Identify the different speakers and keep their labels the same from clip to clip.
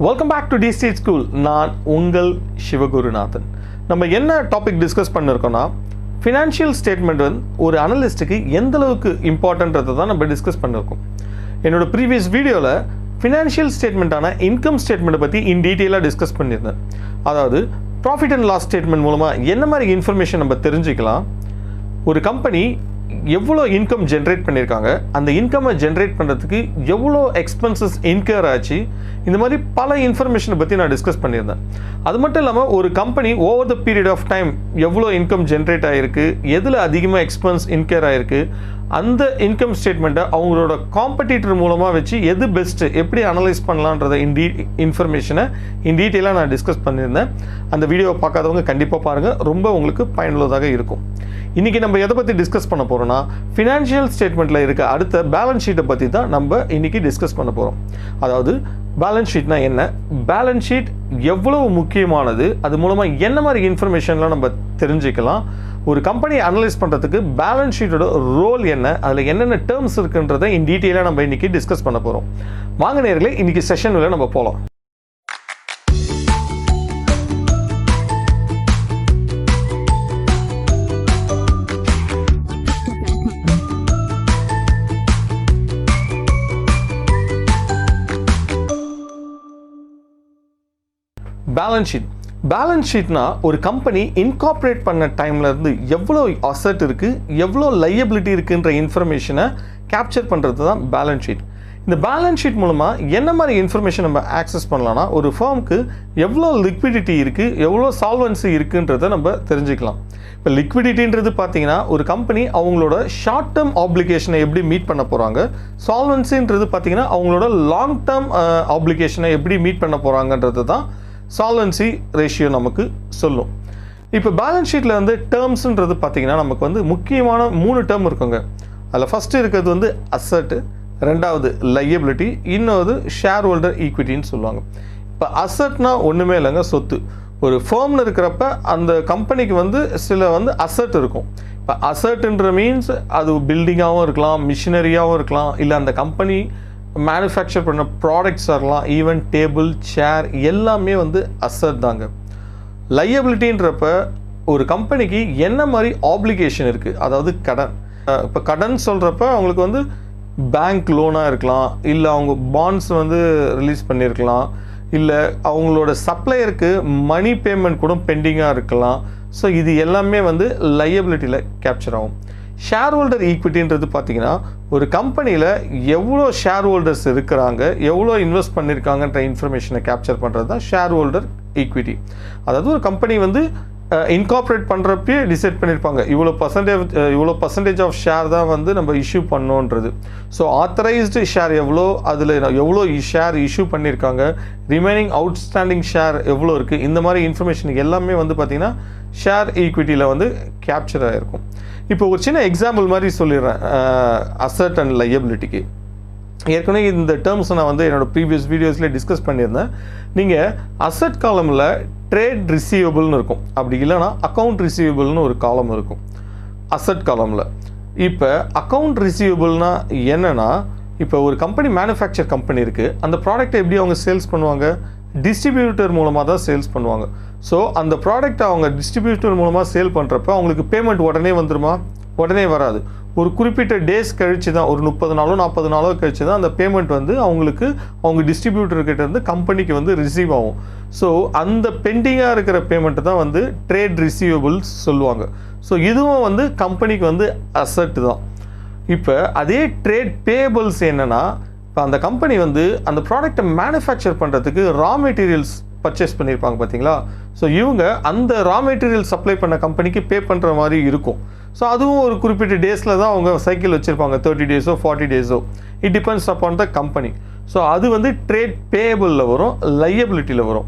Speaker 1: Welcome back to the state school. நான் உங்கள் சிவகுருநாதன். நம்ம என்ன டாபிக் டிஸ்கஸ் பண்ணியிருக்கோன்னா, ஃபினான்ஷியல் ஸ்டேட்மெண்ட் வந்து ஒரு அனலிஸ்ட்டுக்கு எந்த அளவுக்கு இம்பார்ட்டன்றதை தான் நம்ம டிஸ்கஸ் பண்ணியிருக்கோம். என்னோடய ப்ரீவியஸ் வீடியோவில் ஃபினான்ஷியல் ஸ்டேட்மெண்ட்டான இன்கம் ஸ்டேட்மெண்ட்டை பற்றி இன் டீட்டெயிலாக டிஸ்கஸ் பண்ணியிருந்தேன். அதாவது ப்ராஃபிட் அண்ட் லாஸ் ஸ்டேட்மெண்ட் மூலமாக என்ன மாதிரி இன்ஃபர்மேஷன் நம்ம தெரிஞ்சுக்கலாம், ஒரு கம்பெனி எவ்வளோ இன்கம் ஜென்ரேட் பண்ணியிருக்காங்க, அந்த இன்கம்மை ஜென்ரேட் பண்ணுறதுக்கு எவ்வளோ எக்ஸ்பென்சஸ் இன்கர் ஆச்சு, இந்த மாதிரி பல இன்ஃபர்மேஷனை பற்றி நான் டிஸ்கஸ் பண்ணியிருந்தேன். அது மட்டும் இல்லாமல் ஒரு company over the period of time எவ்வளோ இன்கம் ஜென்ரேட் ஆகிருக்கு, எதில் அதிகமாக எக்ஸ்பென்ஸ் இன்கர் ஆகிருக்கு, அந்த இன்கம் ஸ்டேட்மெண்ட்டை அவங்களோட காம்படிட்டர் மூலமாக வச்சு எது பெஸ்ட்டு, எப்படி அனலைஸ் பண்ணலான்றத இன்ஃபர்மேஷனை இன் டீட்டெயிலாக நான் டிஸ்கஸ் பண்ணியிருந்தேன். அந்த வீடியோவை பார்க்காதவங்க கண்டிப்பாக பாருங்கள், ரொம்ப உங்களுக்கு பயனுள்ளதாக இருக்கும். இன்றைக்கி நம்ம எதை பற்றி டிஸ்கஸ் பண்ண போகிறோம்னா, ஃபினான்ஷியல் ஸ்டேட்மெண்ட்டில் இருக்க அடுத்த பேலன்ஸ் ஷீட்டை பற்றி தான் நம்ம இன்றைக்கி டிஸ்கஸ் பண்ண போகிறோம். அதாவது பேலன்ஸ் ஷீட்னா என்ன, பேலன்ஸ் ஷீட் எவ்வளவு முக்கியமானது, அது மூலமாக என்ன மாதிரி இன்ஃபர்மேஷன்லாம் நம்ம தெரிஞ்சுக்கலாம், ஒரு கம்பெனி அனலைஸ் பண்ணுறதுக்கு பேலன்ஸ் ஷீட்டோட ரோல் என்ன, அதில் என்னென்ன டேர்ம்ஸ் இருக்குன்றதை இன் டீட்டெயிலாக நம்ம இன்றைக்கி டிஸ்கஸ் பண்ண போகிறோம். வாங்க நேயர்களே, இன்றைக்கி செஷனில் நம்ம போகலாம். பேலன்ஸ் ஷீட்னா ஒரு கம்பெனி இன்கார்பரேட் பண்ண டைம்லேருந்து எவ்வளோ அசட் இருக்குது, எவ்வளோ லையபிலிட்டி இருக்குன்ற இன்ஃபர்மேஷனை கேப்சர் பண்ணுறது தான் பேலன்ஸ் ஷீட். இந்த பேலன்ஸ் ஷீட் மூலமாக என்ன மாதிரி இன்ஃபர்மேஷன் நம்ம ஆக்சஸ் பண்ணலாம்னா, ஒரு ஃபார்முக்கு எவ்வளோ லிக்விடிட்டி இருக்குது, எவ்வளோ சால்வன்சி இருக்குன்றதை நம்ம தெரிஞ்சுக்கலாம். இப்போ லிக்விடிட்டின்றது பார்த்தீங்கன்னா ஒரு கம்பெனி அவங்களோட ஷார்ட் டேர்ம் ஆப்ளிகேஷனை எப்படி மீட் பண்ண போகிறாங்க, சால்வன்சின்றது பார்த்தீங்கன்னா அவங்களோட லாங் டேர்ம் ஆப்ளிகேஷனை எப்படி மீட் பண்ண போகிறாங்கன்றது தான் சால்வன்சி ரேஷியோ நமக்கு சொல்லும். இப்போ பேலன்ஸ் ஷீட்டில் வந்து டேர்ம்ஸுன்றது பார்த்தீங்கன்னா நமக்கு வந்து முக்கியமான 3 டேர்ம் இருக்குங்க. அதில் ஃபஸ்ட்டு இருக்கிறது வந்து அசட்டு, ரெண்டாவது லையபிலிட்டி, இன்னொரு ஷேர் ஹோல்டர் ஈக்விட்டின்னு சொல்லுவாங்க. இப்போ அசட்னா ஒன்றுமே இல்லைங்க, சொத்து. ஒரு ஃபேர்மில் இருக்கிறப்ப அந்த கம்பெனிக்கு வந்து சில வந்து அசட் இருக்கும். இப்போ அசட்டுன்ற மீன்ஸ் அது பில்டிங்காகவும் இருக்கலாம், மிஷினரியாகவும் இருக்கலாம், இல்லை அந்த கம்பெனி மேனுஃபேக்சர் பண்ண ப்ராடக்ட்ஸ் வரலாம், ஈவன் டேபிள், சேர் எல்லாமே வந்து அசட் தாங்க. லையபிலிட்டின்றப்ப ஒரு கம்பெனிக்கு என்ன மாதிரி ஆப்ளிகேஷன் இருக்குது, அதாவது கடன். இப்போ கடன் சொல்கிறப்ப அவங்களுக்கு வந்து பேங்க் லோனாக இருக்கலாம், இல்லை அவங்க பாண்ட்ஸ் வந்து ரிலீஸ் பண்ணியிருக்கலாம், இல்லை அவங்களோட சப்ளையருக்கு மணி பேமெண்ட் கூட பெண்டிங்காக இருக்கலாம். ஸோ இது எல்லாமே வந்து லையபிலிட்டியில் கேப்சர் ஆகும். ஷேர் ஹோல்டர் ஈக்விட்டின்றது பார்த்தீங்கன்னா ஒரு கம்பெனியில் எவ்வளோ ஷேர் ஹோல்டர்ஸ் இருக்கிறாங்க, எவ்வளோ இன்வெஸ்ட் பண்ணியிருக்காங்கன்ற இன்ஃபர்மேஷனை கேப்சர் பண்ணுறது தான் ஷேர் ஹோல்டர் ஈக்விட்டி. அதாவது ஒரு கம்பெனி வந்து இன்கார்பரேட் பண்ணுறப்பே டிசைட் பண்ணியிருப்பாங்க இவ்வளோ பர்சன்டேஜ் ஆஃப் ஷேர் தான் வந்து நம்ம இஷ்யூ பண்ணோன்றது. ஸோ ஆத்தரைஸ்டு ஷேர் எவ்வளோ, அதில் எவ்வளோ ஷேர் இஷ்யூ பண்ணியிருக்காங்க, ரிமைனிங் அவுட்ஸ்டாண்டிங் ஷேர் எவ்வளோ இருக்குது, இந்த மாதிரி இன்ஃபர்மேஷன் எல்லாமே வந்து பார்த்திங்கன்னா ஷேர் ஈக்விட்டியில் வந்து கேப்சர் ஆகிருக்கும். இப்போ ஒரு சின்ன எக்ஸாம்பிள் மாதிரி சொல்லிடுறேன் அசட் அண்ட் லையபிலிட்டிக்கு. ஏற்கனவே இந்த டேர்ம்ஸை நான் வந்து என்னோடய ப்ரீவியஸ் வீடியோஸில் டிஸ்கஸ் பண்ணியிருந்தேன். நீங்கள் அசட் காலமில் ட்ரேட் ரிசீவபிள்னு இருக்கும், அப்படி இல்லைனா அக்கௌண்ட் ரிசீவபிள்னு ஒரு காலம் இருக்கும் அசட் காலமில். இப்போ அக்கௌண்ட் ரிசீவபிள்னா என்னென்னா, இப்போ ஒரு கம்பெனி மேனுஃபேக்சர் கம்பெனி இருக்குது, அந்த ப்ராடக்ட்டை எப்படி அவங்க சேல்ஸ் பண்ணுவாங்க, டிஸ்ட்ரிபியூட்டர் மூலமாக தான் சேல்ஸ் பண்ணுவாங்க. ஸோ அந்த ப்ராடக்ட் அவங்க டிஸ்ட்ரிபியூட்டர் மூலமாக சேல் பண்ணுறப்ப அவங்களுக்கு பேமெண்ட் உடனே வந்துடுமா, உடனே வராது. ஒரு குறிப்பிட்ட டேஸ் கழித்து தான், ஒரு 30 நாளோ 40 நாளோ கழித்து தான் அந்த பேமெண்ட் வந்து அவங்களுக்கு அவங்க டிஸ்ட்ரிபியூட்டர்கிட்ட இருந்து கம்பெனிக்கு வந்து ரிசீவ் ஆகும். ஸோ அந்த பெண்டிங்காக இருக்கிற பேமெண்ட்டு தான் வந்து ட்ரேட் ரிசீவபிள்ஸ் சொல்லுவாங்க. ஸோ இதுவும் வந்து கம்பெனிக்கு வந்து அசட் தான். இப்போ அதே ட்ரேட் பேபிள்ஸ் என்னென்னா, இப்போ அந்த கம்பெனி வந்து அந்த ப்ராடக்டை மேனுஃபேக்சர் பண்ணுறதுக்கு ரா மெட்டீரியல்ஸ் பர்ச்சேஸ் பண்ணியிருப்பாங்க பார்த்தீங்களா. ஸோ இவங்க அந்த ரா மெட்டீரியல் சப்ளை பண்ண கம்பெனிக்கு பே பண்ணுற மாதிரி இருக்கும். ஸோ அதுவும் ஒரு குறிப்பிட்ட டேஸில் தான் அவங்க சைக்கிள் வச்சுருப்பாங்க, 30 டேஸோ 40 டேஸோ, it depends upon the company. So அது வந்து ட்ரேட் பேபிளில் வரும், லையபிலிட்டியில் வரும்.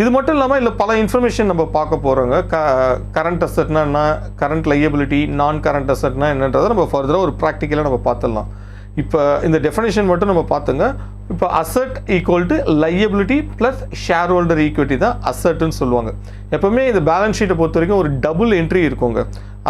Speaker 1: இது மட்டும் இல்லாமல் இல்லை பல இன்ஃபர்மேஷன் நம்ம பார்க்க போகிறோங்க. கரண்ட் அசட்னா என்ன, கரண்ட் லையபிலிட்டி, நான் கரண்ட் அசட்னா என்னன்றதை நம்ம ஃபர்தராக ஒரு ப்ராக்டிக்கலாக நம்ம பார்த்துடலாம். இப்போ இந்த டெஃபினேஷன் மட்டும் நம்ம பார்த்துங்க. இப்போ asset equal to liability plus share holder equity தான் அசட்டுன்னு சொல்லுவாங்க. எப்போவுமே இந்த பேலன்ஸ் ஷீட்டை பொறுத்த வரைக்கும் ஒரு டபுள் என்ட்ரி இருக்குங்க.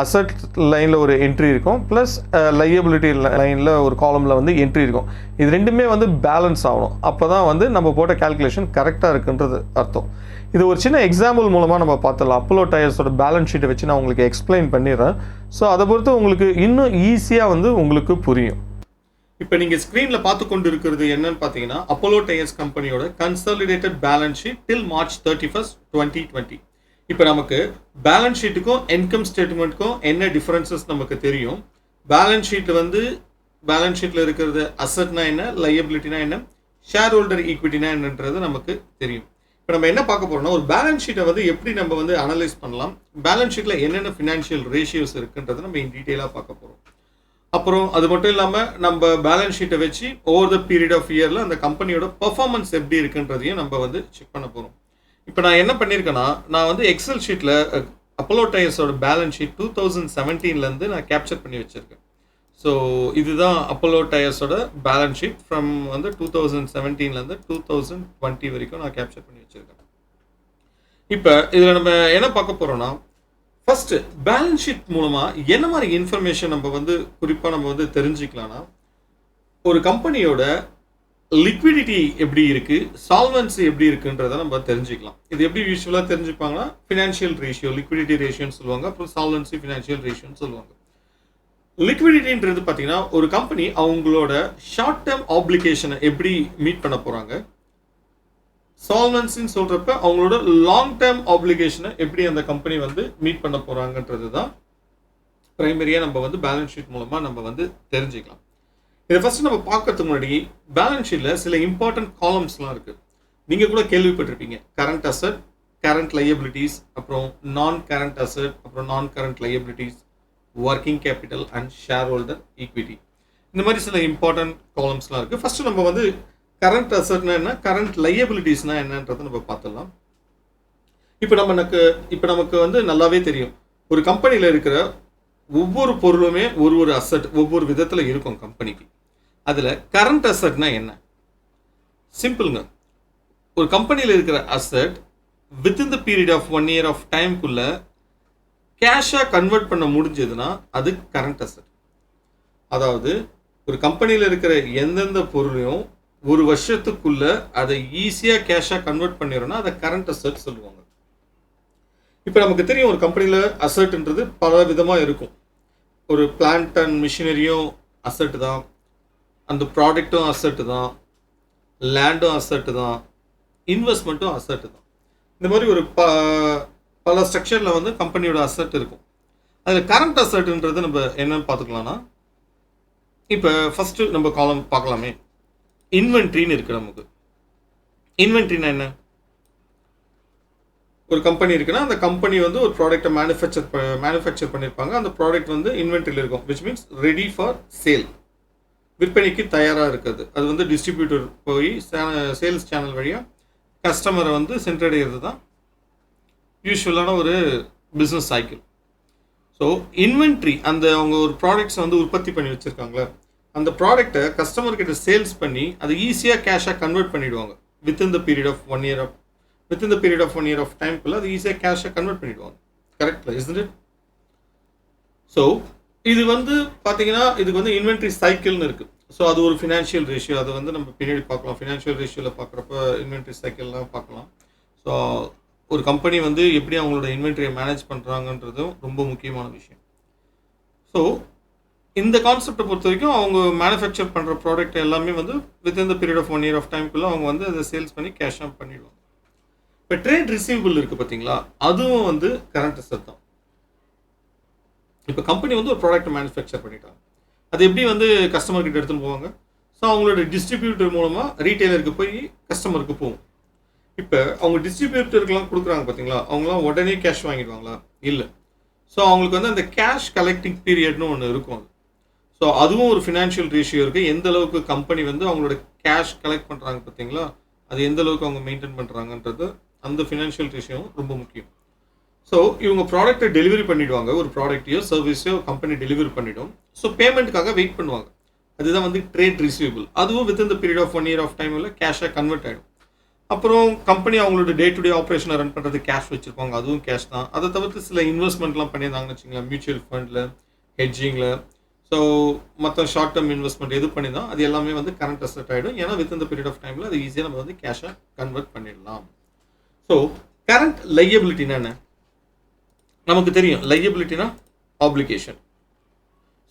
Speaker 1: அசட் லைனில் ஒரு என்ட்ரி இருக்கும், ப்ளஸ் லையபிலிட்டி லைனில் ஒரு காலமில் வந்து என்ட்ரி இருக்கும். இது ரெண்டுமே வந்து பேலன்ஸ் ஆகணும். அப்போ தான் வந்து நம்ம போட்ட கால்குலேஷன் கரெக்டாக இருக்குன்றது அர்த்தம். இது ஒரு சின்ன எக்ஸாம்பிள் மூலமாக நம்ம பார்த்துடலாம். அப்போலோ டயர்ஸோட பேலன்ஸ் ஷீட்டை வச்சு நான் உங்களுக்கு எக்ஸ்பிளைன் பண்ணிடுறேன். ஸோ அதை பொறுத்து உங்களுக்கு இன்னும் ஈஸியாக வந்து உங்களுக்கு புரியும். இப்போ நீங்கள் ஸ்க்ரீனில் பார்த்து கொண்டு இருக்கிறது என்னன்னு பார்த்தீங்கன்னா, அப்போலோ டயர்ஸ் கம்பெனியோட கன்சாலிடேட்டட் பேலன்ஸ் ஷீட் டில் March 31, 2020. இப்போ நமக்கு பேலன்ஸ் ஷீட்டுக்கும் இன்கம் ஸ்டேட்மெண்ட்டுக்கும் என்ன டிஃபரன்சஸ் நமக்கு தெரியும். பேலன்ஸ் ஷீட்டில் இருக்கிறது அசட்னா என்ன, லையபிலிட்டினா என்ன, ஷேர் ஹோல்டர் ஈக்விட்டினா என்னன்றது நமக்கு தெரியும். இப்போ நம்ம என்ன பார்க்க போறோம்னா, ஒரு பேலன்ஸ் ஷீட்டை வந்து எப்படி நம்ம வந்து அனலைஸ் பண்ணலாம், பேலன்ஸ் ஷீட்டில் என்னென்ன ஃபினான்ஷியல் ரேஷியோஸ் இருக்குன்றதை நம்ம இன் டீட்டெயிலாக பார்க்க போகிறோம். அப்புறம் அது மட்டும் இல்லாமல் நம்ம பேலன்ஸ் ஷீட்டை வச்சு ஓவர் த பீரியட் ஆஃப் இயரில் அந்த கம்பெனியோட பெர்ஃபார்மன்ஸ் எப்படி இருக்குன்றதையும் நம்ம வந்து செக் பண்ண போகிறோம். இப்போ நான் என்ன பண்ணியிருக்கேன்னா, நான் வந்து எக்ஸல் ஷீட்டில் அப்போலோ டயர்ஸோட பேலன்ஸ் ஷீட் 2017 நான் கேப்சர் பண்ணி வச்சுருக்கேன். ஸோ இதுதான் அப்போலோ டயர்ஸோட பேலன்ஸ் ஷீட் ஃப்ரம் வந்து 2017 2020 வரைக்கும் நான் கேப்சர் பண்ணி வச்சுருக்கேன். இப்போ இதில் நம்ம என்ன பார்க்க போகிறோம்னா, ஃபர்ஸ்ட் பேலன்ஸ் ஷீட் மூலமாக என்ன மாதிரி இன்ஃபர்மேஷன் நம்ம வந்து குறிப்பாக நம்ம வந்து தெரிஞ்சுக்கலாம்னா, ஒரு கம்பெனியோட லிக்விடிட்டி எப்படி இருக்குது, சால்வன்சி எப்படி இருக்குன்றதை நம்ம தெரிஞ்சுக்கலாம். இது எப்படி யூஸ்வலாக தெரிஞ்சுப்பாங்கன்னா, ஃபினான்ஷியல் ரேஷியோ, லிக்விடிட்டி ரேஷியோன்னு சொல்லுவாங்க, அப்புறம் சால்வன்சி ஃபினான்ஷியல் ரேஷியோன்னு சொல்லுவாங்க. லிக்விடிட்டின்றது பார்த்தீங்கன்னா, ஒரு கம்பெனி அவங்களோட ஷார்ட் டேர்ம் ஆப்ளிகேஷனை எப்படி மீட் பண்ண போகிறாங்க, சால்வன்சின்னு சொல்கிறப்ப அவங்களோட லாங் டேர்ம் ஆப்ளிகேஷனை எப்படி அந்த கம்பெனி வந்து மீட் பண்ண போகிறாங்கன்றது தான் ப்ரைமரியாக நம்ம வந்து பேலன்ஸ் ஷீட் மூலமாக நம்ம வந்து தெரிஞ்சுக்கலாம். இதை ஃபஸ்ட்டு நம்ம பார்க்கறதுக்கு முன்னாடி பேலன்ஸ் ஷீட்டில் சில இம்பார்ட்டன்ட் காலம்ஸ்லாம் இருக்குது. நீங்கள் கூட கேள்விப்பட்டிருப்பீங்க. கரண்ட் அசட், கரண்ட் லையபிலிட்டிஸ், அப்புறம் நான் கரண்ட் அசட், அப்புறம் நான் current liabilities, working capital and share holder equity. இந்த மாதிரி சில இம்பார்ட்டன்ட் காலம்ஸ்லாம் இருக்குது. ஃபஸ்ட்டு நம்ம வந்து கரண்ட் அசட்னா என்ன, கரண்ட் லையபிலிட்டிஸ்னா என்னன்றதை நம்ம பார்த்துடலாம். இப்போ நமக்கு வந்து நல்லாவே தெரியும், ஒரு கம்பெனியில் இருக்கிற ஒவ்வொரு பொருளுமே ஒரு அசட் ஒவ்வொரு விதத்தில் இருக்கும் கம்பெனிக்கு. அதில் கரண்ட் அசட்னா என்ன? சிம்பிளுங்க. ஒரு கம்பெனியில் இருக்கிற asset within the period of 1 year of டைம்குள்ள கேஷாக கன்வெர்ட் பண்ண முடிஞ்சதுன்னா அது கரண்ட் அசட். அதாவது ஒரு கம்பெனியில் இருக்கிற எந்தெந்த பொருளையும் ஒரு வருஷத்துக்குள்ள அதை ஈஸியாக கேஷாக கன்வெர்ட் பண்ணிடுறோம்னா அதை கரண்ட் அசட் சொல்லுவாங்க. இப்போ நமக்கு தெரியும், ஒரு கம்பெனியில் அசட்ன்றது பல விதமாக இருக்கும். ஒரு பிளான்ட் அண்ட் மிஷினரியும் அசட்டு தான், அந்த ப்ராடக்ட்டும் அசட்டு தான், லேண்டும் அசட்டு தான், இன்வெஸ்ட்மெண்ட்டும் அசட்டு தான். இந்த மாதிரி ஒரு பல ஸ்ட்ரக்சரில் வந்து கம்பெனியோட அசட் இருக்கும். அதில் கரண்ட் அசட்டுன்றது நம்ம என்னன்னு பார்த்துக்கலாம்னா, இப்போ ஃபஸ்ட்டு நம்ம காலம் பார்க்கலாமே. இன்வென்ட்ரின்னு இருக்குது நமக்கு. இன்வென்ட்ரினா என்ன? ஒரு கம்பெனி இருக்குன்னா அந்த கம்பெனி வந்து ஒரு ப்ராடக்ட்டை மேனுஃபேக்சர் பண்ணியிருப்பாங்க. அந்த ப்ராடக்ட் வந்து இன்வென்ட்ரியில் இருக்கும், which means ready for sale, விற்பனைக்கு தயாராக இருக்குது. அது வந்து டிஸ்ட்ரிபியூட்டர் போய் சேல்ஸ் சேனல் வழியாக கஸ்டமரை வந்து சென்றடைகிறது தான் யூஸ்வலான ஒரு பிஸ்னஸ் சைக்கிள். ஸோ இன்வென்ட்ரி, அந்த அவங்க ஒரு ப்ராடக்ட்ஸை வந்து உற்பத்தி பண்ணி வச்சுருக்காங்களே, அந்த ப்ராடக்ட்டை கஸ்டமர்கிட்ட சேல்ஸ் பண்ணி அதை ஈஸியாக கேஷாக கன்வெர்ட் பண்ணிவிடுவாங்க. Within the period of 1 year of டைம்குள்ளே அது ஈஸியாக கேஷாக கன்வெர்ட் பண்ணிவிடுவாங்க. கரெக்டாக இஸ்ன்ட் இட்? ஸோ இது வந்து பார்த்தீங்கன்னா, இதுக்கு வந்து இன்வென்ட்ரி சைக்கிள்னு இருக்குது. ஸோ அது ஒரு ஃபினான்ஷியல் ரேஷியோ, அதை வந்து நம்ம பின்னாடி பார்க்கலாம். ஃபினான்ஷியல் ரேஷியோவில் பார்க்குறப்ப இன்வென்ட்ரி சைக்கிள்லாம் பார்க்கலாம். ஸோ ஒரு கம்பெனி வந்து எப்படி அவங்களோட இன்வென்ட்ரியை மேனேஜ் பண்ணுறாங்கன்றதும் ரொம்ப முக்கியமான விஷயம். ஸோ இந்த கான்செப்டை பொறுத்த வரைக்கும் அவங்க மேனுஃபேக்சர் பண்ணுற ப்ராடக்ட் எல்லாமே வந்து within the period of 1 year of டைம்குள்ளே அவங்க வந்து அதை சேல்ஸ் பண்ணி கேஷாக பண்ணிடுவாங்க. இப்போ ட்ரேட் ரிசீவபிள் இருக்குது பார்த்தீங்களா, அதுவும் வந்து கரண்ட் அசட் தான். இப்போ கம்பெனி வந்து ஒரு ப்ராடக்ட்டை மேனுஃபேக்சர் பண்ணிட்டாங்க, அது எப்படி வந்து கஸ்டமர்கிட்ட எடுத்துன்னு போவாங்க? ஸோ அவங்களோட டிஸ்ட்ரிபியூட்டர் மூலமாக ரீட்டைலருக்கு போய் கஸ்டமருக்கு போகும். இப்போ அவங்க டிஸ்ட்ரிபியூட்டருக்குலாம் கொடுக்குறாங்க பார்த்தீங்களா, அவங்களாம் உடனே கேஷ் வாங்கிடுவாங்களா? இல்லை. ஸோ அவங்களுக்கு வந்து அந்த கேஷ் கலெக்டிங் பீரியட்னு ஒன்று இருக்கும். அது ஸோ அதுவும் ஒரு ஃபினான்ஷியல் ரேஷியோ இருக்குது. எந்த அளவுக்கு கம்பெனி வந்து அவங்களோட கேஷ் கலெக்ட் பண்ணுறாங்க பார்த்தீங்களா, அது எந்த அளவுக்கு அவங்க மெயின்டைன் பண்ணுறாங்கன்றது அந்த ஃபினான்ஷியல் ரேஷியோவும் ரொம்ப முக்கியம். ஸோ இவங்க ப்ராடக்ட்டை டெலிவரி பண்ணிவிடுவாங்க, ஒரு ப்ராடக்ட்டையோ சர்வீஸையோ கம்பெனி டெலிவரி பண்ணிவிடும். ஸோ பேமெண்ட்டுக்காக வெயிட் பண்ணுவாங்க. அதுதான் வந்து ட்ரேட் ரிசீவபிள். அதுவும் within the period of 1 year of டைமில் கேஷாக கன்வெர்ட் ஆகிடும். அப்புறம் கம்பெனி அவங்களோட டே டு டே ஆப்ரேஷனை ரன் பண்ணுறது கேஷ் வச்சுருப்பாங்க, அதுவும் கேஷ் தான். அதை தவிர்த்து சில இன்வெஸ்ட்மெண்ட்லாம் பண்ணியிருந்தாங்கன்னு வச்சுங்களேன், மியூச்சுவல் ஃபண்டில், ஹெட்ஜிங்கில். ஸோ மற்ற ஷார்ட் டேர்ம் இன்வெஸ்ட்மெண்ட் எது பண்ணியிருந்தோம் அது எல்லாமே வந்து கரண்ட் அசெட் ஆகிடும். ஏன்னா வித் இந்த பீரியட் ஆஃப் டைமில் அது ஈஸியாக நம்ம வந்து கேஷாக கன்வெர்ட் பண்ணிடலாம். ஸோ கரண்ட் லையபிலிட்டினா என்ன நமக்கு தெரியும். லையபிலிட்டினா ஆப்ளிகேஷன்.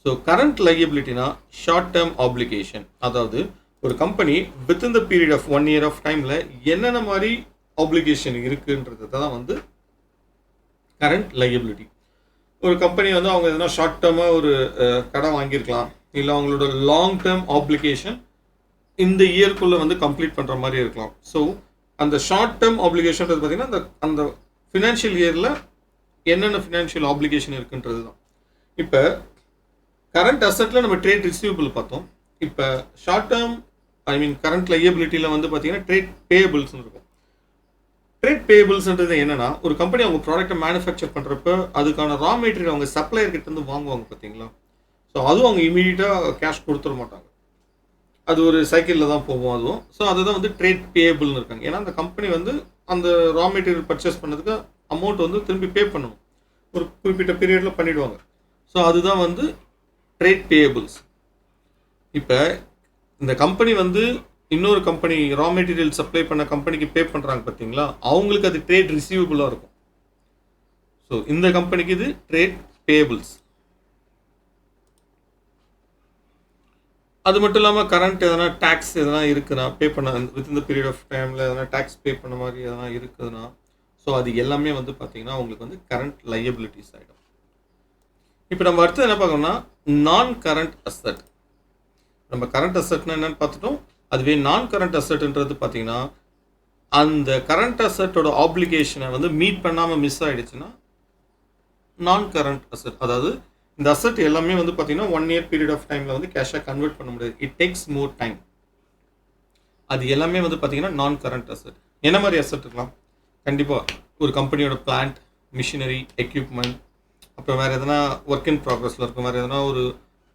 Speaker 1: ஸோ கரண்ட் லையபிலிட்டினா ஷார்ட் டேர்ம் ஆப்ளிகேஷன். அதாவது ஒரு company within the period of 1 year of டைமில் என்னென்ன மாதிரி ஆப்ளிகேஷன் இருக்குன்றது தான் வந்து கரண்ட் லையபிலிட்டி. ஒரு கம்பெனி வந்து அவங்க எதனா ஷார்ட் டேர்மாக ஒரு கடன் வாங்கியிருக்கலாம், இல்லை அவங்களோட லாங் டேர்ம் ஆப்ளிகேஷன் இந்த இயர்க்குள்ளே வந்து கம்ப்ளீட் பண்ணுற மாதிரி இருக்கலாம். ஸோ அந்த ஷார்ட் டேர்ம் ஆப்ளிகேஷன்றது பார்த்தீங்கன்னா அந்த ஃபினான்ஷியல் இயரில் என்னென்ன ஃபினான்ஷியல் ஆப்ளிகேஷன் இருக்குன்றது தான். இப்போ கரண்ட் அசெட்டில் நம்ம ட்ரேட் ரிசீவபிள் பார்த்தோம். இப்போ ஷார்ட் டேர்ம் கரண்ட் லையபிலிட்டியில் வந்து பார்த்தீங்கன்னா ட்ரேட் பேயபிள்ஸ் இருக்கும். ட்ரேட் பேயபிள்ஸ்ன்றது என்னன்னா, ஒரு கம்பெனி அவங்க ப்ராடக்ட்டை மேனுஃபேக்சர் பண்ணுறப்ப அதுக்கான ரா மெட்டீரியல் அவங்க சப்ளையர் கிட்ட இருந்து வாங்குவாங்க பார்த்தீங்களா. ஸோ அதுவும் அவங்க இமீடியட்டாக கேஷ் கொடுத்துட மாட்டாங்க, அது ஒரு சைக்கிளில் தான் போகும் அதுவும். ஸோ அதுதான் வந்து ட்ரேட் பேயபிள்னு இருக்காங்க. ஏன்னா அந்த கம்பெனி வந்து அந்த ரா மெட்டீரியல் பர்ச்சேஸ் பண்ணதுக்கு அமௌண்ட் வந்து திரும்பி பே பண்ணணும், ஒரு குறிப்பிட்ட பீரியடில் பண்ணிவிடுவாங்க. ஸோ அதுதான் வந்து ட்ரேட் பேயபிள்ஸ். இப்போ இந்த கம்பெனி வந்து இன்னொரு கம்பெனி ரா மெட்டீரியல் சப்ளை பண்ண கம்பெனிக்கு பே பண்ணுறாங்க பார்த்தீங்களா, அவங்களுக்கு அது ட்ரேட் ரிசீவபிளாக இருக்கும். ஸோ இந்த கம்பெனிக்கு இது ட்ரேட் பேயபிள்ஸ். அது மட்டும் இல்லாமல் கரண்ட் எதனா டேக்ஸ் எதனா இருக்குன்னா பே பண்ண வித் இந்த பீரியட் ஆஃப் டைமில் எதனா டேக்ஸ் பே பண்ண மாதிரி எதனா இருக்குதுன்னா, ஸோ அது எல்லாமே வந்து பார்த்தீங்கன்னா உங்களுக்கு வந்து கரண்ட் லையபிலிட்டிஸ் ஆகிடும். இப்போ நம்ம அடுத்து என்ன பார்க்கணும்னா நான் கரண்ட் அசெட். நம்ம கரண்ட் அசெட்னா என்னன்னு பார்த்துட்டோம். அதுவே நான் கரண்ட் அசெட்ன்றது பார்த்தீங்கன்னா அந்த கரண்ட் அசெட்டோட ஆப்ளிகேஷனை வந்து மீட் பண்ணாமல் மிஸ் ஆகிடுச்சுன்னா நான் கரண்ட் அசெட். அதாவது இந்த அசெட் எல்லாமே வந்து பார்த்தீங்கன்னா 1 year பீரியட் ஆஃப் டைமில் வந்து கேஷாக கன்வெர்ட் பண்ண முடியாது, இட் டேக்ஸ் மோர் டைம். அது எல்லாமே வந்து பார்த்தீங்கன்னா நான் கரண்ட் அசெட். என்ன மாதிரி அசெட் இருக்கலாம்? கண்டிப்பாக ஒரு கம்பெனியோட பிளான்ட், மிஷினரி, எக்யூப்மெண்ட், அப்புறம் வேறு எதனா ஒர்க் இன் ப்ராக்ரஸில் இருக்கும், வேறு எதனா ஒரு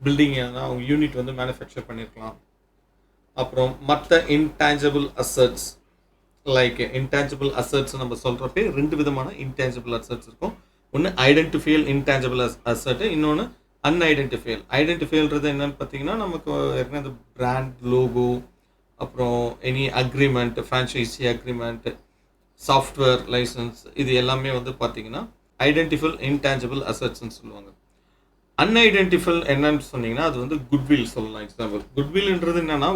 Speaker 1: பில்டிங் எதனா அவங்க யூனிட் வந்து மேனுஃபேக்சர் பண்ணியிருக்கலாம். அப்புறம் மற்ற intangible assets, like intangible assets நம்ம சொல்கிறப்பே 2 விதமான இன்டான்ஜிபிள் அசெட்ஸ் இருக்கும். ஒன்று ஐடென்டிஃபையல் இன்டான்ஜிபிள் அசெட்டு, இன்னொன்று அன்ஐடென்டிஃபையல். ஐடென்டிஃபையல்ன்றது என்னன்னு பார்த்தீங்கன்னா நமக்கு ஏற்கனவே அந்த பிராண்ட் லோகோ, அப்புறம் any agreement, franchisee agreement, software licence, இது எல்லாமே வந்து பார்த்தீங்கன்னா ஐடென்டிஃபைல் இன்டான்ஜிபிள் அசெட்ஸ்ன்னு சொல்லுவாங்க. அன்ஐடென்டிஃபைல் என்னன்னு சொன்னீங்கன்னா அது வந்து குட்வில் சொல்லலாம். எக்ஸாம்பிள் குட்வில்ன்றது என்னன்னா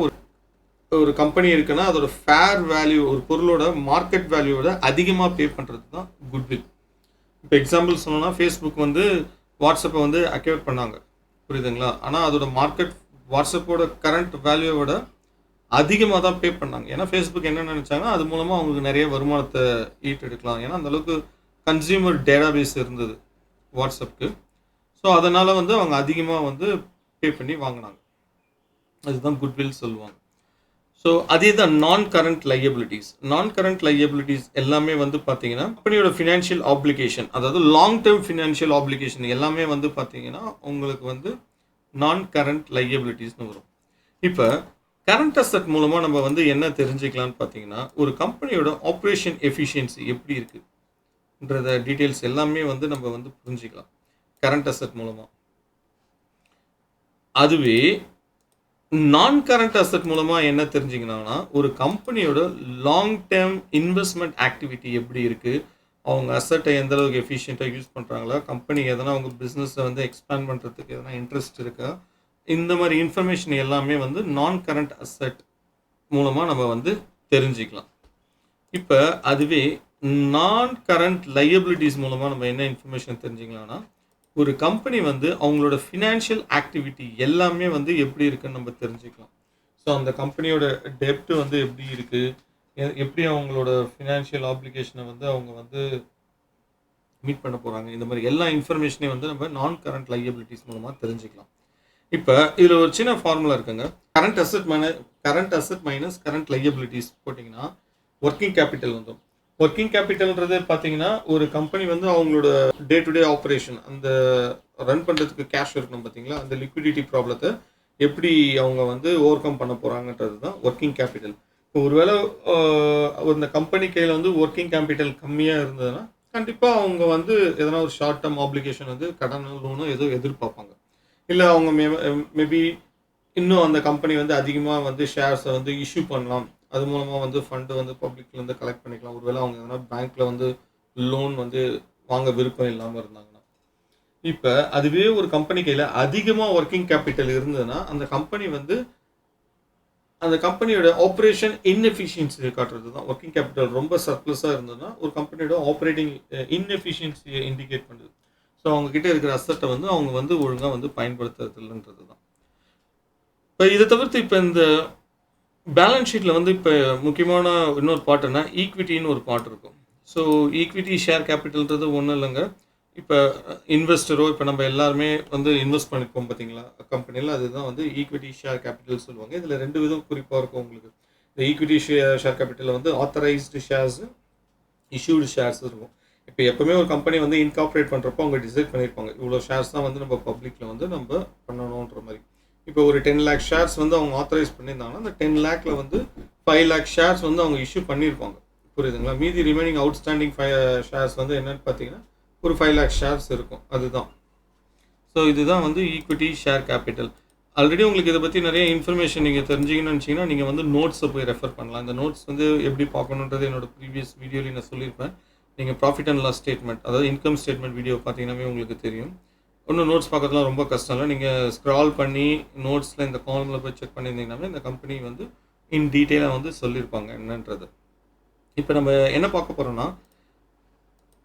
Speaker 1: ஒரு கம்பெனி இருக்குன்னா அதோட ஃபேர் வேல்யூ, ஒரு பொருளோட மார்க்கெட் வேல்யூவோட அதிகமாக பே பண்ணுறது தான் குட்வில். இப்போ எக்ஸாம்பிள் சொன்னோன்னா ஃபேஸ்புக் வந்து வாட்ஸ்அப்பை வந்து அக்யூர் பண்ணாங்க, புரியுதுங்களா? ஆனால் அதோட மார்க்கெட் வாட்ஸ்அப்போட கரண்ட் வேல்யூவோட அதிகமாக தான் பே பண்ணாங்க. ஏன்னா ஃபேஸ்புக் என்ன நினச்சாங்கன்னா அது மூலமாக அவங்களுக்கு நிறைய வருமானத்தை ஈட்டெடுக்கலாம். ஏன்னா அந்தளவுக்கு கன்சியூமர் டேட்டாபேஸ் இருந்தது வாட்ஸ்அப்புக்கு. ஸோ அதனால் வந்து அவங்க அதிகமாக வந்து பே பண்ணி வாங்கினாங்க. அதுதான் குட்வில் சொல்லுவாங்க. ஸோ அதே தான் நான் கரண்ட் லையபிலிட்டிஸ். நான் கரண்ட் லையபிலிட்டிஸ் எல்லாமே வந்து பார்த்தீங்கன்னா கம்பெனியோட ஃபினான்ஷியல் ஆப்ளிகேஷன், அதாவது லாங் டேர்ம் ஃபினான்ஷியல் ஆப்ளிகேஷன் எல்லாமே வந்து பார்த்தீங்கன்னா உங்களுக்கு வந்து நான் கரண்ட் லையபிலிட்டிஸ்னு வரும். இப்போ கரண்ட் அசெட் மூலமாக நம்ம வந்து என்ன தெரிஞ்சுக்கலான்னு பார்த்தீங்கன்னா ஒரு கம்பெனியோட ஆப்ரேஷன் எஃபிஷியன்சி எப்படி இருக்குன்றத டீட்டெயில்ஸ் எல்லாமே வந்து நம்ம வந்து புரிஞ்சுக்கலாம் கரண்ட் அசெட் மூலமாக. அதுவே நான் கரண்ட் அசெட் மூலமாக என்ன தெரிஞ்சுக்கணும்னா ஒரு கம்பெனியோட லாங் டேர்ம் இன்வெஸ்ட்மெண்ட் ஆக்டிவிட்டி எப்படி இருக்குது, அவங்க அசெட்டை எந்த அளவுக்கு எஃபிஷியண்ட்டாக யூஸ் பண்ணுறாங்களா, கம்பெனி எதனா அவங்க பிஸ்னஸை வந்து எக்ஸ்பேண்ட் பண்ணுறதுக்கு எதனா இன்ட்ரெஸ்ட் இருக்கா, இந்த மாதிரி இன்ஃபர்மேஷன் எல்லாமே வந்து நான் கரண்ட் அசெட் மூலமாக நம்ம வந்து தெரிஞ்சுக்கலாம். இப்போ அதுவே நான் கரண்ட் லையபிலிட்டிஸ் மூலமாக நம்ம என்ன இன்ஃபர்மேஷன் தெரிஞ்சுக்கலாம்னா ஒரு கம்பெனி வந்து அவங்களோட ஃபினான்ஷியல் ஆக்டிவிட்டி எல்லாமே வந்து எப்படி இருக்குன்னு நம்ம தெரிஞ்சுக்கலாம். ஸோ அந்த கம்பெனியோட டெப்ட் வந்து எப்படி இருக்குது, எப்படி அவங்களோட ஃபினான்ஷியல் ஆப்ளிகேஷனை வந்து அவங்க வந்து மீட் பண்ண போகிறாங்க, இந்த மாதிரி எல்லா இன்ஃபர்மேஷனையும் வந்து நம்ம நான் கரண்ட் லையபிலிட்டிஸ் மூலமாக தெரிஞ்சுக்கலாம். இப்போ இதில் ஒரு சின்ன ஃபார்முலா இருக்குங்க. Current asset minus current liabilities போட்டிங்கன்னா ஒர்க்கிங் கேபிட்டல் வந்துடும். ஒர்க்கிங் கேபிட்டல்ன்றது பார்த்தீங்கன்னா ஒரு கம்பெனி வந்து அவங்களோட டே டு டே ஆப்ரேஷன் அந்த ரன் பண்ணுறதுக்கு கேஷ் இருக்கணும் பார்த்தீங்களா, அந்த லிக்விடிட்டி ப்ராப்ளத்தை எப்படி அவங்க வந்து ஓவர் கம் பண்ண போகிறாங்கன்றது தான் ஒர்க்கிங் கேபிட்டல். இப்போ ஒருவேளை அந்த கம்பெனி கையில் வந்து ஒர்க்கிங் கேபிட்டல் கம்மியாக இருந்ததுன்னா கண்டிப்பாக அவங்க வந்து எதனா ஒரு ஷார்ட் டேர்ம் ஆப்ளிகேஷன் வந்து கடன் லோனோ ஏதோ எதிர்பார்ப்பாங்க. இல்லை அவங்க மேபி இன்னும் அந்த கம்பெனி வந்து அதிகமாக வந்து ஷேர்ஸை வந்து இஷ்யூ பண்ணலாம். அது மூலமாக வந்து ஃபண்டு வந்து பப்ளிக்லேருந்து கலெக்ட் பண்ணிக்கலாம். ஒருவேளை அவங்க எதனா பேங்க்கில் வந்து லோன் வந்து வாங்க விருப்பம் இல்லாமல் இருந்தாங்கன்னா. இப்போ அதுவே ஒரு கம்பெனி கையில் அதிகமாக ஒர்க்கிங் கேபிட்டல் இருந்ததுன்னா அந்த கம்பெனி வந்து அந்த கம்பெனியோட ஆப்ரேஷன் இன்எஃபிஷியன்சியை காட்டுறது தான். ஒர்க்கிங் கேபிட்டல் ரொம்ப சர்ப்ளஸாக இருந்ததுன்னா ஒரு கம்பெனியோட ஆப்ரேட்டிங் இன்எஃபிஷியன்சியை இண்டிகேட் பண்ணுது. ஸோ அவங்கக்கிட்ட இருக்கிற அசட்டை வந்து அவங்க வந்து ஒழுங்காக வந்து பயன்படுத்துறது இல்லைன்றது தான். இப்போ இதை தவிர்த்து இப்போ இந்த பேலன்ஸ் ஷீட்டில் வந்து இப்போ முக்கியமான இன்னொரு பார்ட்டுன்னா ஈக்விட்டின்னு ஒரு பார்ட் இருக்கும். ஸோ ஈக்விட்டி ஷேர் கேபிட்டல்ன்றது ஒன்றும் இல்லைங்க. இப்போ இன்வெஸ்டரோ இப்போ நம்ம எல்லாருமே வந்து இன்வெஸ்ட் பண்ணிப்போம் பார்த்தீங்களா கம்பெனியில், அதுதான் வந்து ஈக்விட்டி ஷேர் கேபிட்டல் சொல்லுவாங்க. இதில் 2 விதம் குறிப்பாக இருக்கும் உங்களுக்கு. இந்த ஈக்விட்டி ஷேர் கேபிட்டலில் வந்து ஆத்தரைஸ்டு ஷேர்ஸு, இஷ்யூடு ஷேர்ஸ் இருக்கும். இப்போ எப்போவுமே ஒரு கம்பெனி வந்து இன்கார்பரேட் பண்ணுறப்போ அவங்க டிசைட் பண்ணியிருப்பாங்க இவ்வளோ ஷேர்ஸ் தான் வந்து நம்ம பப்ளிக்கில் வந்து நம்ம பண்ணணுன்ற மாதிரி. இப்போ ஒரு 10 lakh ஷேர்ஸ் வந்து அவங்க ஆத்தரைஸ் பண்ணியிருந்தாங்கன்னா அந்த 10 lakhல வந்து 5 lakh ஷேர்ஸ் வந்து அவங்க இஷ்யூ பண்ணியிருப்பாங்க. புரியுதுங்களா? மீதி ரிமைனிங் அவுட்ஸ்டாண்டிங் ஷேர்ஸ் வந்து என்னென்னு பார்த்தீங்கன்னா ஒரு 5 lakh ஷேர்ஸ் இருக்கும். அதுதான். ஸோ இதுதான் வந்து ஈக்விட்டி ஷேர் கேபிட்டல். ஆல்ரெடி உங்களுக்கு இதை பற்றி நிறைய இன்ஃபர்மேஷன் நீங்கள் தெரிஞ்சிங்கன்னு நினச்சிங்கன்னா நீங்கள் வந்து நோட்ஸை போய் ரெஃபர் பண்ணலாம். இந்த நோட்ஸ் வந்து எப்படி பார்க்கணுன்றது என்னோட ப்ரீவியஸ் வீடியோவில் நான் சொல்லியிருப்பேன். நீங்கள் ப்ராஃபிட் அண்ட் லாஸ் ஸ்டேட்மெண்ட், அதாவது இன்கம் ஸ்டேட்மெண்ட் வீடியோ பார்த்தீங்கன்னாவே உங்களுக்கு தெரியும். ஒன்றும் நோட்ஸ் பார்க்கறதுலாம் ரொம்ப கஷ்டம் இல்லை. நீங்கள் ஸ்க்ரால் பண்ணி நோட்ஸில் இந்த காலமில் போய் செக் பண்ணியிருந்தீங்கன்னாவே இந்த கம்பெனி வந்து இன் டீட்டெயிலாக வந்து சொல்லியிருப்பாங்க என்னன்றது. இப்போ நம்ம என்ன பார்க்க போகிறோம்னா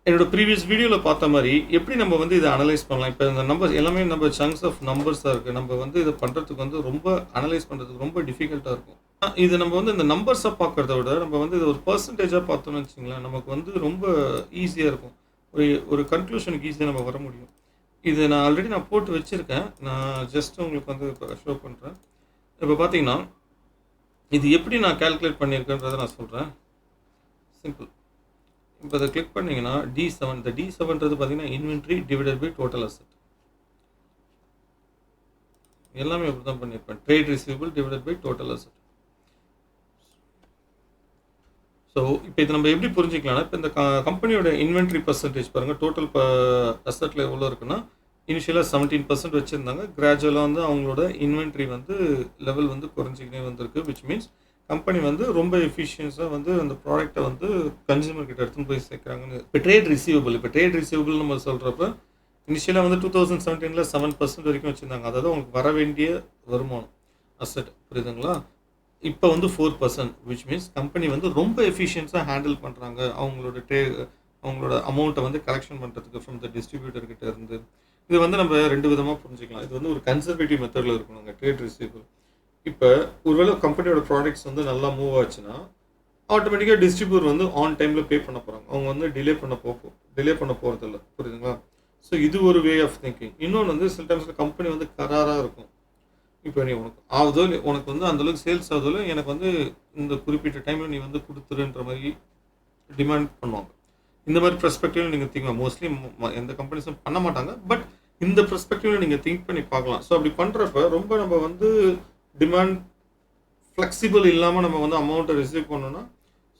Speaker 1: என்னோட ப்ரீவியஸ் வீடியோவில் பார்த்த மாதிரி எப்படி நம்ம வந்து இதை அனலைஸ் பண்ணலாம். இப்போ இந்த நம்பர்ஸ் எல்லாமே நம்ம சங்க்ஸ் ஆஃப் நம்பர்ஸாக இருக்குது. நம்ம வந்து இதை பண்ணுறதுக்கு வந்து ரொம்ப அனலைஸ் பண்ணுறதுக்கு ரொம்ப டிஃபிகல்ட்டாக இருக்கும். இது நம்ம வந்து இந்த நம்பர்ஸாக பார்க்குறத விட நம்ம வந்து இது ஒரு பர்சன்டேஜாக பார்த்தோம்னு வச்சுங்களேன், நமக்கு வந்து ரொம்ப ஈஸியாக இருக்கும். ஒரு கன்க்ளூஷனுக்கு ஈஸியாக நம்ம வர முடியும். இது நான் ஆல்ரெடி போட்டு வச்சுருக்கேன். நான் ஜஸ்ட் உங்களுக்கு வந்து இப்போ ஷோ பண்ணுறேன். இப்போ பார்த்தீங்கன்னா இது எப்படி நான் கால்குலேட் பண்ணியிருக்கேன்றதை நான் சொல்கிறேன். சிம்பிள். இப்போ அதை கிளிக் பண்ணிங்கன்னா D7. இந்த D7ன்றது பார்த்தீங்கன்னா inventory divided by total asset. எல்லாமே அப்படி தான் பண்ணியிருப்பேன். Trade receivable divided by total asset. So இப்போ இது நம்ம எப்படி புரிஞ்சிக்கலாம்னா, இப்போ இந்த கம்பெனியோட இன்வென்ட்ரி பர்சன்டேஜ் பாருங்கள். டோட்டல் அசெட்டில் எவ்வளோ இருக்குன்னா இனிஷியலாக 17% வச்சுருந்தாங்க. கிராஜுவலாக வந்து அவங்களோட இன்வென்ட்ரி வந்து லெவல் வந்து குறைஞ்சிக்கிட்டே வந்திருக்கு. விச் மீன்ஸ் கம்பெனி வந்து ரொம்ப எஃபிஷியன்ஸாக வந்து அந்த ப்ராடக்ட்டை வந்து கன்சியூமர் கிட்ட எடுத்துன்னு போய் சேர்க்குறாங்கன்னு. இப்போ ட்ரேட் ரிசீவபிள் நம்ம சொல்கிறப்ப இனிஷியலாக வந்து 2017 7% வரைக்கும் வச்சுருந்தாங்க. அதாவது அவங்களுக்கு வர வேண்டிய வருமானம் அசெட். புரியுதுங்களா? இப்போ வந்து 4%. விச் மீன்ஸ் கம்பெனி வந்து ரொம்ப எஃபிஷியன்ஸாக ஹேண்டில் பண்ணுறாங்க. அவங்களோட அமௌண்ட்டை வந்து கலெக்ஷன் பண்ணுறதுக்கு ஃப்ரம் த டிஸ்ட்ரிபியூட்டர் கிட்ட இருந்து. இது வந்து நம்ம 2 விதமாக புரிஞ்சுக்கலாம். இது வந்து ஒரு கன்சர்வேட்டிவ் மெத்தடில் இருக்கணுங்க ட்ரேட் ரிசீவபிள். இப்போ ஒருவேளை கம்பெனியோட ப்ராடக்ட்ஸ் வந்து நல்லா மூவ் ஆச்சுன்னா ஆட்டோமேட்டிக்காக டிஸ்ட்ரிபியூட்டர் வந்து ஆன் டைமில் பே பண்ண போகிறாங்க. அவங்க வந்து டிலே பண்ண போகிறதில்ல. புரியுதுங்களா? ஸோ இது ஒரு வே ஆஃப் திங்கிங். இன்னொன்று வந்து சில டைம்ஸில் கம்பெனி வந்து கராராக இருக்கும். இப்போ நீ உனக்கு வந்து அந்தளவுக்கு சேல்ஸ் ஆகுதோ எனக்கு வந்து இந்த குறிப்பிட்ட டைமில் நீ வந்து கொடுத்துருன்ற மாதிரி டிமாண்ட் பண்ணுவாங்க. இந்த மாதிரி பெர்ஸ்பெக்டிவ்ல நீங்கள் திங்க் மோஸ்ட்லி எந்த கம்பெனிஸும் பண்ண மாட்டாங்க. பட் இந்த பெர்ஸ்பெக்டிவ்ல நீங்கள் திங்க் பண்ணி பார்க்கலாம். ஸோ அப்படி பண்ணுறப்ப ரொம்ப நம்ம வந்து டிமாண்ட் ஃப்ளெக்சிபிள் இல்லாமல் நம்ம வந்து அமௌண்ட்டை ரிசீவ் பண்ணோன்னா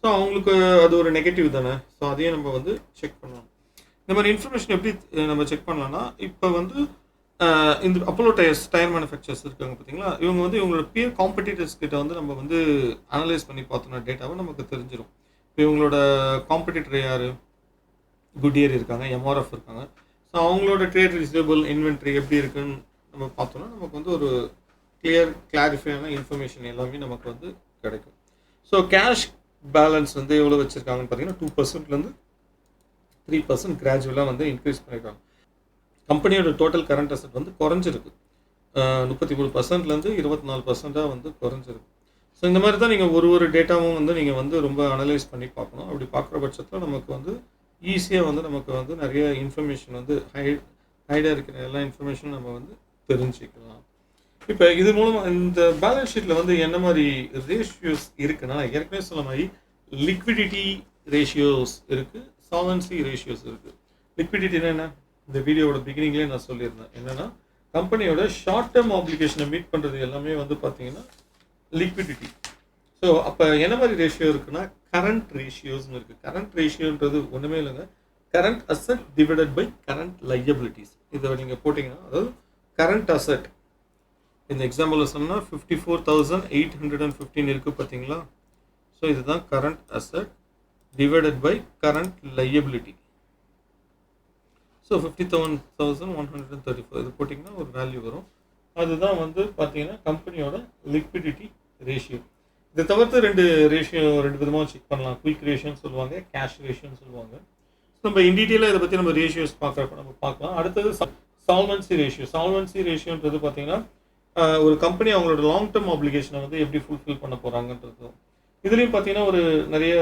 Speaker 1: ஸோ அவங்களுக்கு அது ஒரு நெகட்டிவ் தானே. ஸோ அதையும் நம்ம வந்து செக் பண்ணணும். இந்த மாதிரி இன்ஃபர்மேஷன் எப்படி நம்ம செக் பண்ணலாம்னா, இப்போ வந்து இந்த அப்போலோ டயர் மேனுஃபேக்சர்ஸ் இருக்காங்க பார்த்தீங்களா, இவங்க வந்து இவங்களோட பியர் காம்படிட்டர்ஸ் கிட்ட வந்து நம்ம வந்து அனலைஸ் பண்ணி பார்த்தோம்னா டேட்டாவை நமக்கு தெரிஞ்சிடும். இப்போ இவங்களோட காம்படிட்டர் யார்? குட்இயர் இருக்காங்க, எம்ஆர்எஃப் இருக்காங்க. ஸோ அவங்களோட ட்ரேட் ரிசீவபிள் இன்வென்ட்ரி எப்படி இருக்குன்னு நம்ம பார்த்தோம்னா நமக்கு வந்து ஒரு கிளாரிஃபையான இன்ஃபர்மேஷன் எல்லாமே நமக்கு வந்து கிடைக்கும். ஸோ கேஷ் பேலன்ஸ் வந்து எவ்வளோ வச்சுருக்காங்கன்னு பார்த்தீங்கன்னா 2%லேருந்து 3% கிராஜுவலாக வந்து இன்க்ரீஸ் பண்ணியிருக்காங்க. கம்பெனியோட டோட்டல் கரண்ட் அசெட் வந்து குறைஞ்சிருக்கு. 33%லேருந்து 24% வந்து குறைஞ்சிருக்கு. ஸோ இந்த மாதிரி தான் நீங்கள் ஒரு டேட்டாவும் வந்து நீங்கள் வந்து ரொம்ப அனலைஸ் பண்ணி பார்க்கணும். அப்படி பார்க்குற பட்சத்தில் நமக்கு வந்து ஈஸியாக வந்து நமக்கு வந்து நிறைய இன்ஃபர்மேஷன் வந்து ஹைடாக இருக்கிற எல்லா இன்ஃபர்மேஷனும் நம்ம வந்து தெரிஞ்சுக்கலாம். இப்போ இது மூலமாக இந்த பேலன்ஸ் ஷீட்டில் வந்து என்ன மாதிரி ரேஷியோஸ் இருக்குன்னா, ஏற்கனவே சொன்ன மாதிரி லிக்விடிட்டி ரேஷியோஸ் இருக்குது, சால்வன்சி ரேஷியோஸ் இருக்குது. லிக்விடிட்டினா என்ன? இந்த வீடியோவோட பிகினிங்லேயே நான் சொல்லியிருந்தேன். என்னென்னா கம்பெனியோட ஷார்ட் டேர்ம் ஆப்ளிகேஷனை மீட் பண்ணுறது எல்லாமே வந்து பார்த்தீங்கன்னா லிக்விடிட்டி. ஸோ அப்போ என்ன மாதிரி ரேஷியோ இருக்குன்னா கரண்ட் ரேஷியோஸ்னு இருக்குது. கரண்ட் ரேஷியோன்றது ஒன்றுமே இல்லைங்க, current asset divided by current liabilities. இதை நீங்கள் போட்டிங்கன்னா அதாவது கரண்ட் அசட் இந்த எக்ஸாம்பிள் சொன்னால் 54,815 இருக்குது பார்த்தீங்களா. ஸோ இதுதான் current asset divided by current liability. So 57,134 இது போட்டிங்கன்னா ஒரு வேல்யூ வரும். அதுதான் வந்து பார்த்தீங்கன்னா கம்பெனியோட லிக்விடிட்டி ரேஷியோ. இதை தவிர்த்து ரெண்டு விதமாக செக் பண்ணலாம். குயிக் ரேஷியோன்னு சொல்லுவாங்க, கேஷ் ரேஷியோன்னு சொல்லுவாங்க. நம்ம இன் டீட்டெயிலாக இதை பற்றி நம்ம ரேஷியோஸ் பார்க்குறப்ப நம்ம பார்க்கலாம். அடுத்தது சால்வன்சி ரேஷியோ. சால்வன்சி ரேஷியோன்றது பார்த்தீங்கன்னா ஒரு கம்பெனி அவங்களோட லாங் டேர்ம் ஆப்ளிகேஷனை வந்து எப்படி ஃபுல்ஃபில் பண்ண போகிறாங்கன்றது. இதுலேயும் பார்த்தீங்கன்னா ஒரு நிறைய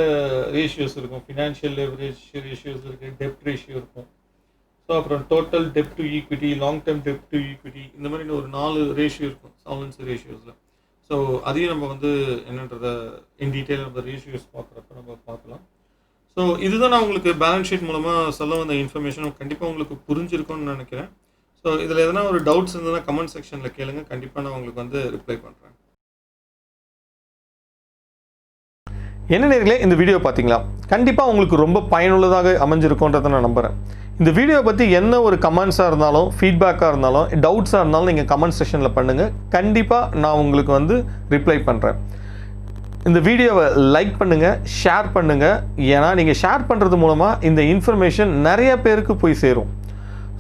Speaker 1: ரேஷியோஸ் இருக்கும். ஃபினான்ஷியல் லெவரேஜ் ரேஷியோஸ் இருக்குது, டெப்ட் ரேஷியோ இருக்கும். ஸோ அப்புறம் total dept to equity, long term dept to equity, இந்த மாதிரி ஒரு 4 ரேஷியோ இருக்கும் சால்வன்சி ரேஷியோஸில். ஸோ அதையும் நம்ம வந்து என்னன்றதை இன் டீட்டெயில் நம்ம ரேஷியோஸ் பார்க்குறப்ப நம்ம பார்க்கலாம். ஸோ இதுதான் நான் உங்களுக்கு பேலன்ஸ் ஷீட் மூலமாக சொல்ல வந்த இன்ஃபர்மேஷன். கண்டிப்பாக உங்களுக்கு புரிஞ்சிருக்கும்னு நினைக்கிறேன். ஸோ இதில் எதனா ஒரு டவுட்ஸ் இருந்ததுன்னா கமெண்ட் செக்ஷனில் கேளுங்க, கண்டிப்பாக நான் உங்களுக்கு வந்து ரிப்ளை பண்ணுறேன்.
Speaker 2: என்ன நேர்களே, இந்த வீடியோ பார்த்தீங்களா? கண்டிப்பாக உங்களுக்கு ரொம்ப பயனுள்ளதாக அமைஞ்சிருக்குன்றதை நான் நம்புகிறேன். இந்த வீடியோ பற்றி என்ன ஒரு கமெண்ட்ஸாக இருந்தாலும், ஃபீட்பேக்காக இருந்தாலும், டவுட்ஸாக இருந்தாலும் நீங்கள் கமெண்ட் செக்ஷனில் பண்ணுங்கள். கண்டிப்பாக நான் உங்களுக்கு வந்து ரிப்ளை பண்ணுறேன். இந்த வீடியோவை லைக் பண்ணுங்கள், ஷேர் பண்ணுங்கள். ஏன்னா நீங்கள் ஷேர் பண்ணுறது மூலமாக இந்த இன்ஃபர்மேஷன் நிறைய பேருக்கு போய் சேரும்.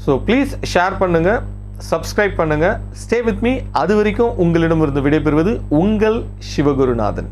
Speaker 2: ஸோ ப்ளீஸ் ஷேர் பண்ணுங்கள், சப்ஸ்கிரைப் பண்ணுங்கள். Stay with me. அது வரைக்கும் உங்களிடமிருந்து விடைபெறுவது உங்கள் சிவகுருநாதன்.